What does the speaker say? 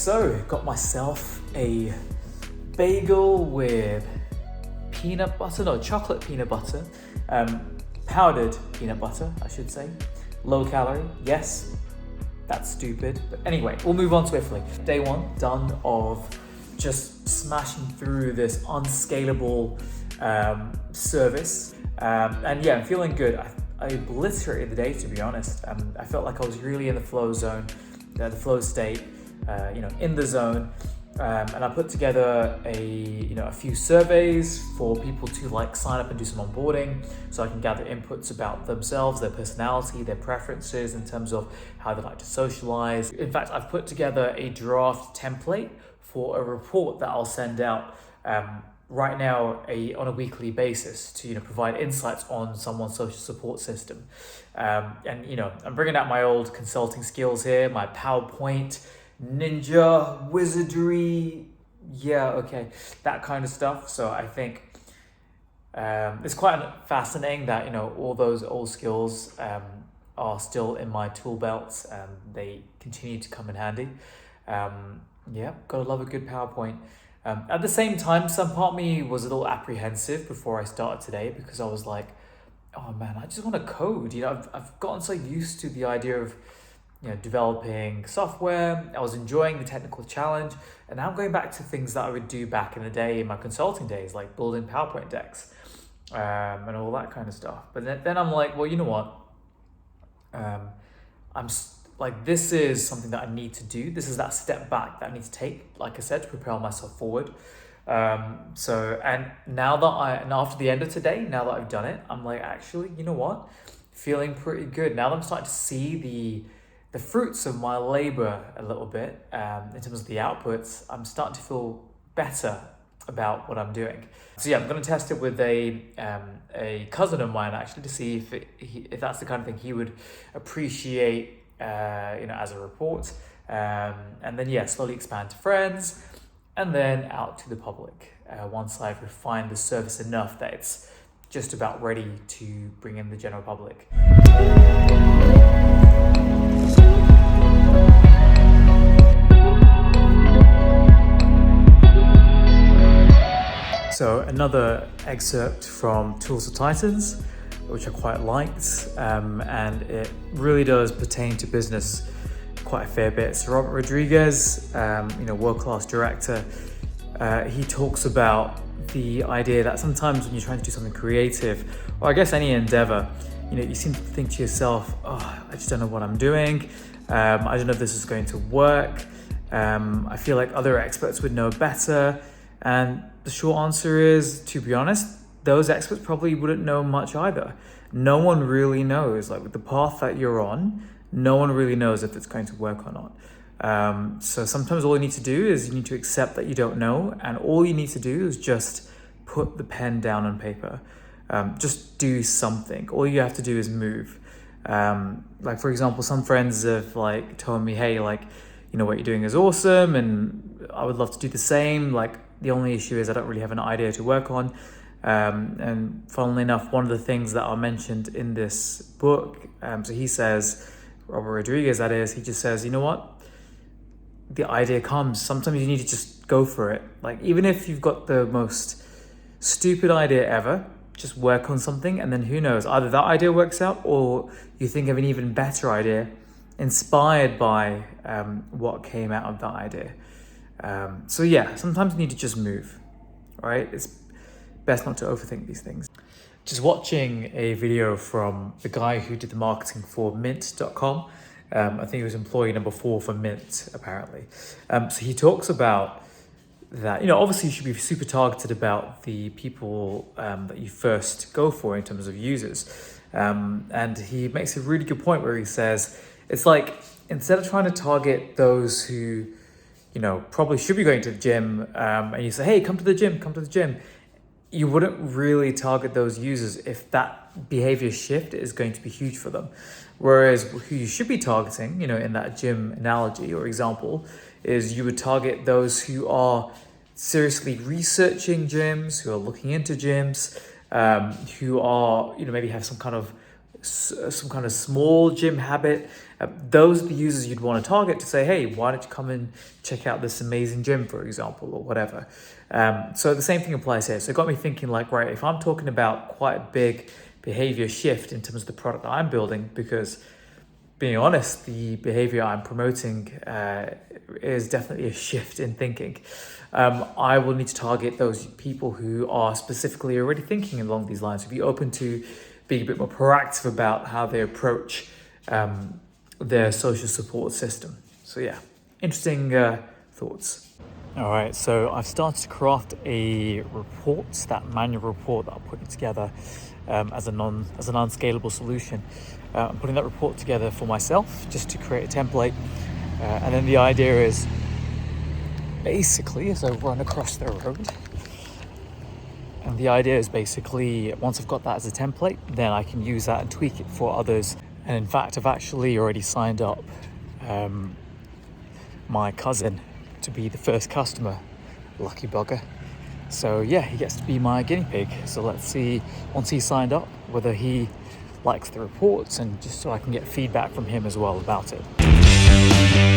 so got myself a bagel with chocolate peanut butter, powdered peanut butter, I should say. Low calorie, yes, that's stupid. But anyway, we'll move on swiftly. Day one done of just smashing through this unscalable service. And yeah, I'm feeling good. I obliterated the day, to be honest. I felt like I was really in the flow zone, the flow state, in the zone. And I put together a few surveys for people to sign up and do some onboarding, so I can gather inputs about themselves, their personality, their preferences in terms of how they like to socialize. In fact, I've put together a draft template for a report that I'll send out right now on a weekly basis to provide insights on someone's social support system. I'm bringing out my old consulting skills here, my PowerPoint, ninja, wizardry, that kind of stuff. So I think it's quite fascinating that all those old skills are still in my tool belt and they continue to come in handy. Gotta love a good PowerPoint. At the same time, some part of me was a little apprehensive before I started today, because I was like, oh man, I just want to code. I've gotten so used to the idea of developing software. I was enjoying the technical challenge, and now I'm going back to things that I would do back in the day in my consulting days, like building PowerPoint decks and all that kind of stuff. But then I'm like, well, you know what? This is something that I need to do. This is that step back that I need to take, like I said, to propel myself forward. And after the end of today, now that I've done it, I'm like, actually, you know what? Feeling pretty good. Now that I'm starting to see the fruits of my labor a little bit, in terms of the outputs, I'm starting to feel better about what I'm doing. So yeah, I'm going to test it with a cousin of mine, actually, to see if that's the kind of thing he would appreciate as a report, and then slowly expand to friends, and then out to the public once I've refined the service enough that it's just about ready to bring in the general public. So another excerpt from Tools for Titans, which I quite liked, and it really does pertain to business quite a fair bit. So Robert Rodriguez, world-class director, he talks about the idea that sometimes when you're trying to do something creative, or I guess any endeavor, you seem to think to yourself, oh, I just don't know what I'm doing. I don't know if this is going to work. I feel like other experts would know better. And the short answer is, to be honest, those experts probably wouldn't know much either. No one really knows, with the path that you're on, no one really knows if it's going to work or not. So sometimes all you need to do is you need to accept that you don't know, and all you need to do is just put the pen down on paper. Just do something. All you have to do is move. For example, some friends have told me, hey, what you're doing is awesome, and I would love to do the same. The only issue is I don't really have an idea to work on. And funnily enough, one of the things that are mentioned in this book, so he says, Robert Rodriguez, that is, he just says, you know what? The idea comes. Sometimes you need to just go for it. Even if you've got the most stupid idea ever, just work on something, and then who knows, either that idea works out or you think of an even better idea inspired by what came out of that idea. Sometimes you need to just move, right? It's best not to overthink these things. Just watching a video from the guy who did the marketing for mint.com. I think he was employee number 4 for Mint, apparently. So he talks about that, obviously you should be super targeted about the people that you first go for in terms of users. And he makes a really good point where he says, it's instead of trying to target those who, probably should be going to the gym, and you say, hey, come to the gym, you wouldn't really target those users if that behavior shift is going to be huge for them. Whereas who you should be targeting, in that gym analogy or example, is you would target those who are seriously researching gyms, who are looking into gyms, who are, maybe have some kind of some kind of small gym habit, those are the users you'd want to target to say, hey, why don't you come and check out this amazing gym, for example, or whatever. So the same thing applies here. So it got me thinking like, right, if I'm talking about quite a big behavior shift in terms of the product that I'm building, because being honest, the behavior I'm promoting is definitely a shift in thinking. I will need to target those people who are specifically already thinking along these lines, to be open to being a bit more proactive about how they approach their social support system. So yeah, interesting thoughts. All right, so I've started to craft a report, that manual report that I'm putting together as an unscalable solution. I'm putting that report together for myself just to create a template. And then the idea is basically, as I run across the road, and the idea is basically, once I've got that as a template, then I can use that and tweak it for others. And in fact, I've actually already signed up my cousin to be the first customer, lucky bugger. So yeah, he gets to be my guinea pig. So let's see, once he's signed up, whether he likes the reports, and just so I can get feedback from him as well about it.